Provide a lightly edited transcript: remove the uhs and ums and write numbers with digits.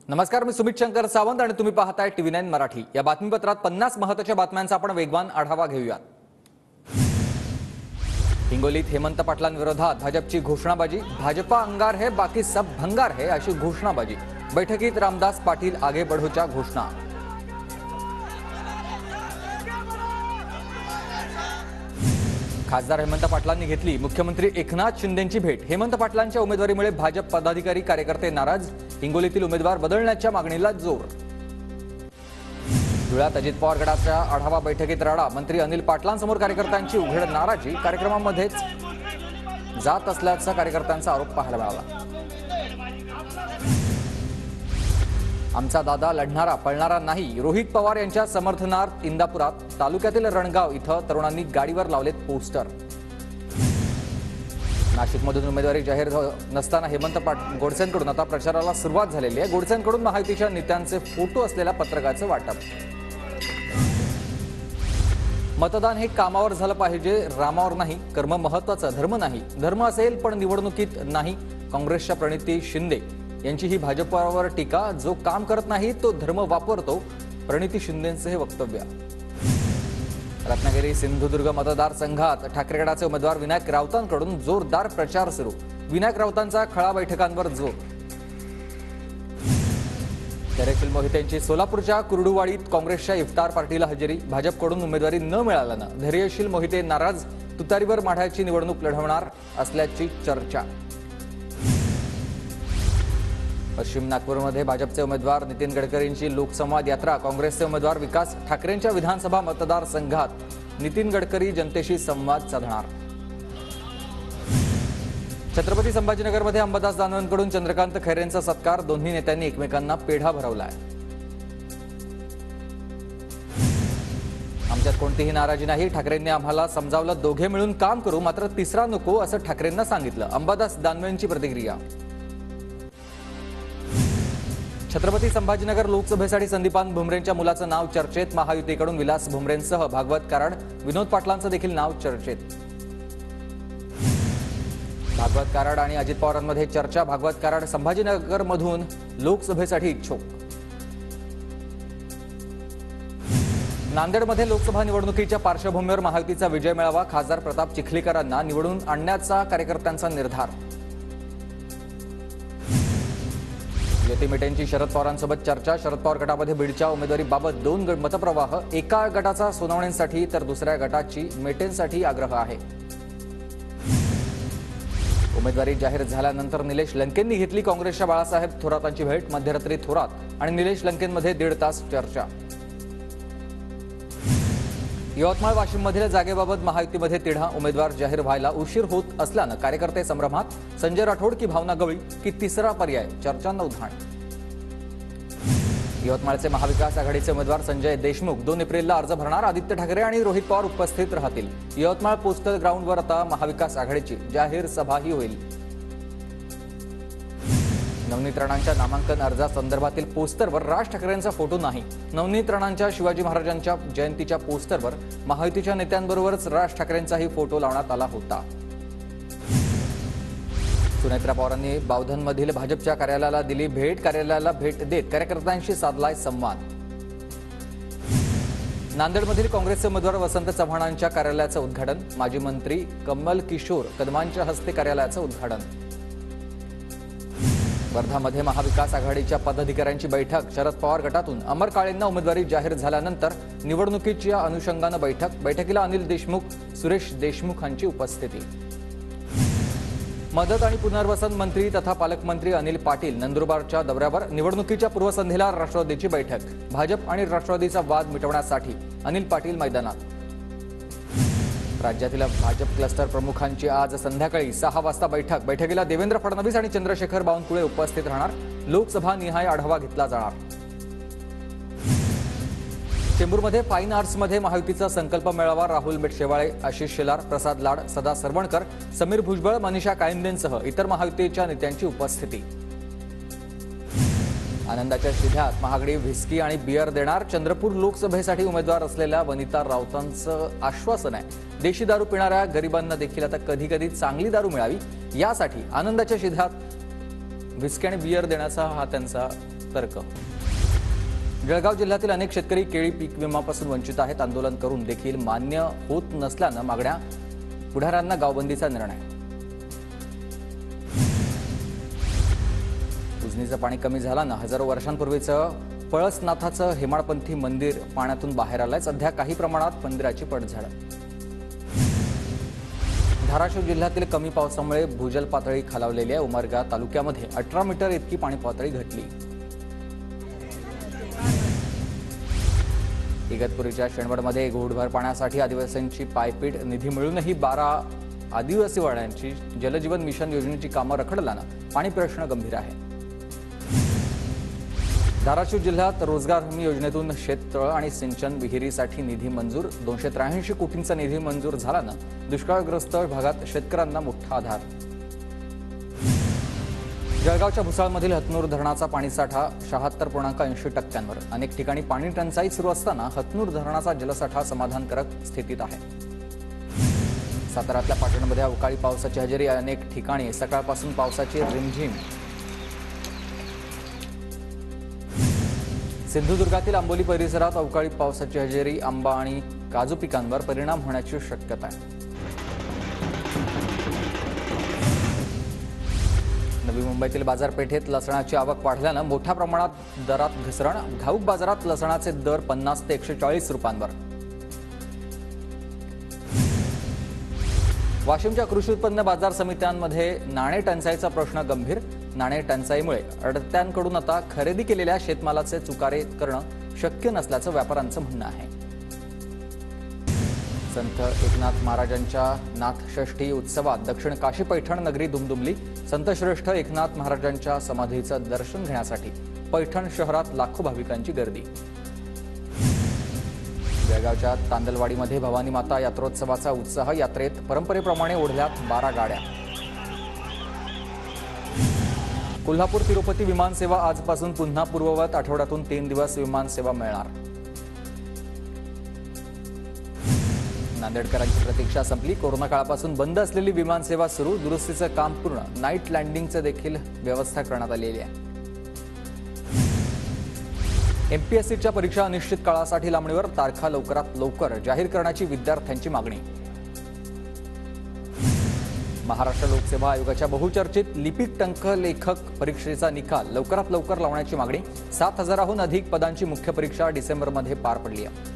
नमस्कार, मी सुमित शंकर सावंत आणि तुम्ही पाहताय TV9 मराठी। या बातमीपत्रात 50 महत्त्वाच्या बातम्यांचा आपण वेगवान आढावा घेऊयात। हिंगोलीत हेमंत पाटलांविरोधात भाजपची घोषणाबाजी। भाजपा अंगार है बाकी सब भंगार है अशी घोषणाबाजी। बैठकीत रामदास पाटील आगे बढ़ोच्या घोषणा। खासदार हेमंत पाटलांनी घेतली मुख्यमंत्री एकनाथ शिंदेंची भेट। हेमंत पाटलांच्या उमेदवारीमुळे भाजप पदाधिकारी कार्यकर्ते नाराज। हिंगोलीतील उमेदवार बदलण्याच्या मागणीला जोर। धुळ्यात अजित पवार गटाच्या आढावा बैठकीत राडा। मंत्री अनिल पाटलांसमोर कार्यकर्त्यांची उघड नाराजी। कार्यक्रमामध्येच जात असल्याचा कार्यकर्त्यांचा आरोप पाहायला मिळाला। आमचा दादा लढणारा पळणारा नाही, रोहित पवार यांच्या समर्थनार्थ इंदापुरात तालुक्यातील रणगाव इथं तरुणांनी गाडीवर लावलेत पोस्टर। नाशिकमधून उमेदवारी जाहीर नसताना हेमंत गोडसेंकडून आता प्रचाराला सुरुवात झालेली आहे। गोडसेंकडून महायुतीच्या नेत्यांचे फोटो असलेल्या पत्रकाचं वाटप। मतदान हे कामावर झालं पाहिजे, रामावर नाही। कर्म महत्त्वाचं, धर्म नाही। धर्म असेल पण निवडणुकीत नाही। काँग्रेसच्या प्रणिती शिंदे यांची ही भाजपवर टीका। जो काम करत नाही तो धर्म वापरतो, प्रणिती शिंदेंचे हे वक्तव्य। रत्नागिरी सिंधुदुर्ग मतदारसंघात ठाकरे गटाचे उमेदवार विनायक राऊतांकडून जोरदार प्रचार सुरू। विनायक राऊतांचा खळा बैठकांवर जोर। धैर्यशील मोहितेंची सोलापूरच्या कुर्डुवाडीत काँग्रेसच्या इफ्तार पार्टीला हजेरी। भाजपकडून उमेदवारी न मिळाल्यानं धैर्यशील मोहिते नाराज। तुतारीवर माढ्याची निवडणूक लढवणार असल्याची चर्चा। पश्चिम नागपूरमध्ये भाजपचे उमेदवार नितीन गडकरींची लोकसंवाद यात्रा। काँग्रेसचे उमेदवार विकास ठाकरेंच्या विधानसभा मतदारसंघात नितीन गडकरी जनतेशी संवाद साधणार। छत्रपती संभाजीनगरमध्ये अंबादास दानवेंकडून चंद्रकांत खैरेंचा सत्कार। दोन्ही नेत्यांनी एकमेकांना पेढा भरवलाय। आमच्यात कोणतीही नाराजी नाही, ठाकरेंनी आम्हाला समजावलं, दोघे मिळून काम करू, मात्र तिसरा नको असं ठाकरेंना सांगितलं। अंबादास दानवेंची प्रतिक्रिया। छत्रपती संभाजीनगर लोकसभेसाठी संदीपान भुमरेंच्या मुलाचं नाव चर्चेत। महायुतीकडून विलास भुमरेंसह भागवत कराड, विनोद पाटलांचं देखील नाव चर्चेत। भागवत कराड आणि अजित पवारांमध्ये चर्चा। भागवत कराड संभाजीनगरमधून लोकसभेसाठी इच्छुक। नांदेडमध्ये लोकसभा निवडणुकीच्या पार्श्वभूमीवर महायुतीचा विजय मेळावा। खासदार प्रताप चिखलीकरांना निवडून आणण्याचा कार्यकर्त्यांचा निर्धार। ज्योती मेटेंची शरद पवारांसोबत चर्चा। शरद पवार गटामध्ये बीडच्या उमेदवारीबाबत 2 मतप्रवाह। एका गटाचा सोनवणेंसाठी तर दुसऱ्या गटाची मेटेंसाठी आग्रह आहे। उमेदवारी जाहीर झाल्यानंतर निलेश लंकेंनी घेतली काँग्रेसच्या बाळासाहेब थोरातांची भेट। मध्यरात्री थोरात आणि निलेश लंकेंमध्ये 1.5 तास चर्चा। यवतमाळ वाशिममधील जागेबाबत महायुतीमध्ये तिढा। उमेदवार जाहीर व्हायला उशीर होत असल्यानं कार्यकर्ते संभ्रमात। संजय राठोड की भावना गवळी की तिसरा पर्याय, चर्चांना उधाण। यवतमाळचे महाविकास आघाडीचे उमेदवार संजय देशमुख 2 एप्रिलला अर्ज भरणार। आदित्य ठाकरे आणि रोहित पवार उपस्थित राहतील। यवतमाळ पोस्टल ग्राउंडवर आता महाविकास आघाडीची जाहीर सभाही होईल। नवनीत राणांच्या नामांकन अर्जासंदर्भातील पोस्टरवर राज ठाकरेंचा फोटो नाही। नवनीत राणांच्या शिवाजी महाराजांच्या जयंतीच्या पोस्टरवर महायुतीच्या नेत्यांबरोबरच राज ठाकरेंचाही फोटो लावण्यात आला होता। सुनेत्रा पवारांनी बावधनमधील भाजपच्या कार्यालयाला दिली भेट। कार्यालयाला भेट देत कार्यकर्त्यांशी साधलाय संवाद। नांदेडमधील काँग्रेसचे उमेदवार वसंत चव्हाणांच्या कार्यालयाचं उद्घाटन। माजी मंत्री कमल किशोर कदमांच्या हस्ते कार्यालयाचं उद्घाटन। वर्धामध्ये महाविकास आघाडीच्या पदाधिकाऱ्यांची बैठक। शरद पवार गटातून अमर काळेंना उमेदवारी जाहीर झाल्यानंतर निवडणुकीच्या अनुषंगानं बैठक। बैठकीला अनिल देशमुख, सुरेश देशमुखांची उपस्थिती। मदत आणि पुनर्वसन मंत्री तथा पालकमंत्री अनिल पाटील नंदुरबारच्या दौऱ्यावर। निवडणुकीच्या पूर्वसंध्येला राष्ट्रवादीची बैठक। भाजप आणि राष्ट्रवादीचा वाद मिटवण्यासाठी अनिल पाटील मैदानात। राज्यातील भाजप क्लस्टर प्रमुखांची आज संध्याकाळी 6 वाजता बैठक। बैठकीला देवेंद्र फडणवीस आणि चंद्रशेखर बावनकुळे उपस्थित राहणार। लोकसभा निहाय आढावा घेतला जाणार। चेंबूरमध्ये फाईन आर्ट्समध्ये महायुतीचा संकल्प मेळावा। राहुल शेवाळे, आशिष शेलार, प्रसाद लाड, सदा सरवणकर, समीर भुजबळ, मनीषा कायंदेंसह इतर महायुतीच्या नेत्यांची उपस्थिती। आनंदाच्या शिध्यात महागडी व्हिस्की आणि बियर देणार। चंद्रपूर लोकसभेसाठी उमेदवार असलेल्या वनिता राऊतांचं आश्वासन आहे, देशी दारू पिणाऱ्या गरिबांना देखील आता कधी कधी चांगली दारू मिळावी यासाठी आनंदाच्या शिध्यात व्हिस्की आणि बियर देण्याचा हा त्यांचा तर्क. जळगाव जिल्ह्यातील अनेक शेतकरी केळी पीक विम्यापासून वंचित आहेत. आंदोलन करून देखील मान्य होत नसल्यानं मागण्या. पुढाऱ्यांना गावबंदीचा निर्णय. उजनीचं पाणी कमी झाल्यानं हजारो वर्षांपूर्वीचं पळसनाथाचं हेमाडपंथी मंदिर पाण्यातून बाहेर आलंय. सध्या काही प्रमाणात मंदिराची पडझड. धाराशिव जिल्ह्यातील कमी पावसामुळे भूजल पातळी खालावलेली आहे. उमरगा तालुक्यामध्ये 18 मीटर इतकी पाणी पातळी घटली. इगतपुरीच्या शेणवडमध्ये घोडभर पाण्यासाठी आदिवासींची पायपीट. निधी मिळूनही 12 आदिवासी वाड्यांची जलजीवन मिशन योजनेची कामं रखडल्यानं पाणी प्रश्न गंभीर आहे. धाराशिव जिल्ह्यात रोजगार हमी योजनेतून शेततळ आणि सिंचन विहिरीसाठी निधी मंजूर. 283 कोटींचा निधी मंजूर झाल्यानं दुष्काळग्रस्त भागात शेतकऱ्यांना मोठा आधार. जळगावच्या भुसावळमधील हतनूर धरणाचा पाणीसाठा 76.80%. अनेक ठिकाणी पाणी टंचाई सुरू असताना हतनूर धरणाचा जलसाठा समाधानकारक स्थितीत आहे. साताऱ्यातल्या पाटणमध्ये अवकाळी पावसाची हजेरी. अनेक ठिकाणी सकाळपासून पावसाची रिमझिम. सिंधुदुर्गातील आंबोली परिसरात अवकाळी पावसाची हजेरी. आंबा आणि काजू पिकांवर परिणाम होण्याची शक्यता आहे. नवी मुंबईतील बाजारपेठेत लसणाची आवक वाढल्यानं मोठ्या प्रमाणात दरात घसरण. घाऊक बाजारात लसणाचे दर 50 ते 140 रुपयांवर. वाशिमच्या कृषी उत्पन्न बाजार समित्यांमध्ये नाणे टंचाईचा प्रश्न गंभीर. नाणे टंचाईमुळे अडत्यांकडून आता खरेदी केलेल्या शेतमालाचे चुकारे करणं शक्य नसल्याचं व्यापाऱ्यांचं म्हणणं आहे. संत एकनाथ महाराजांच्या नाथषष्ठी उत्सवात दक्षिण काशी पैठण नगरी दुमदुमली. संतश्रेष्ठ एकनाथ महाराजांच्या समाधीचं दर्शन घेण्यासाठी पैठण शहरात लाखो भाविकांची गर्दी. जळगावच्या तांदलवाडीमध्ये भवानी माता यात्रोत्सवाचा उत्साह. यात्रेत परंपरेप्रमाणे ओढल्यात 12 गाड्या. कोल्हापूर तिरुपती विमानसेवा आजपासून पुन्हा पूर्ववत. आठवड्यातून 3 दिवस विमानसेवा मिळणार. नांदेडकरांची प्रतीक्षा संपली. कोरोना काळापासून बंद असलेली विमानसेवा सुरू. दुरुस्तीचं काम पूर्ण. नाईट लँडिंगचं देखील व्यवस्था करण्यात आलेली आहे. एमपीएससीच्या परीक्षा अनिश्चित काळासाठी लांबणीवर. तारखा लवकरात लवकर जाहीर करण्याची विद्यार्थ्यांची मागणी. महाराष्ट्र लोकसेवा आयोगाच्या बहुचर्चित लिपिक टंकलेखक परीक्षेचा निकाल लवकरात लवकर लावण्याची मागणी. 7,000हून अधिक पदांची मुख्य परीक्षा डिसेंबरमध्ये पार पडली आहे.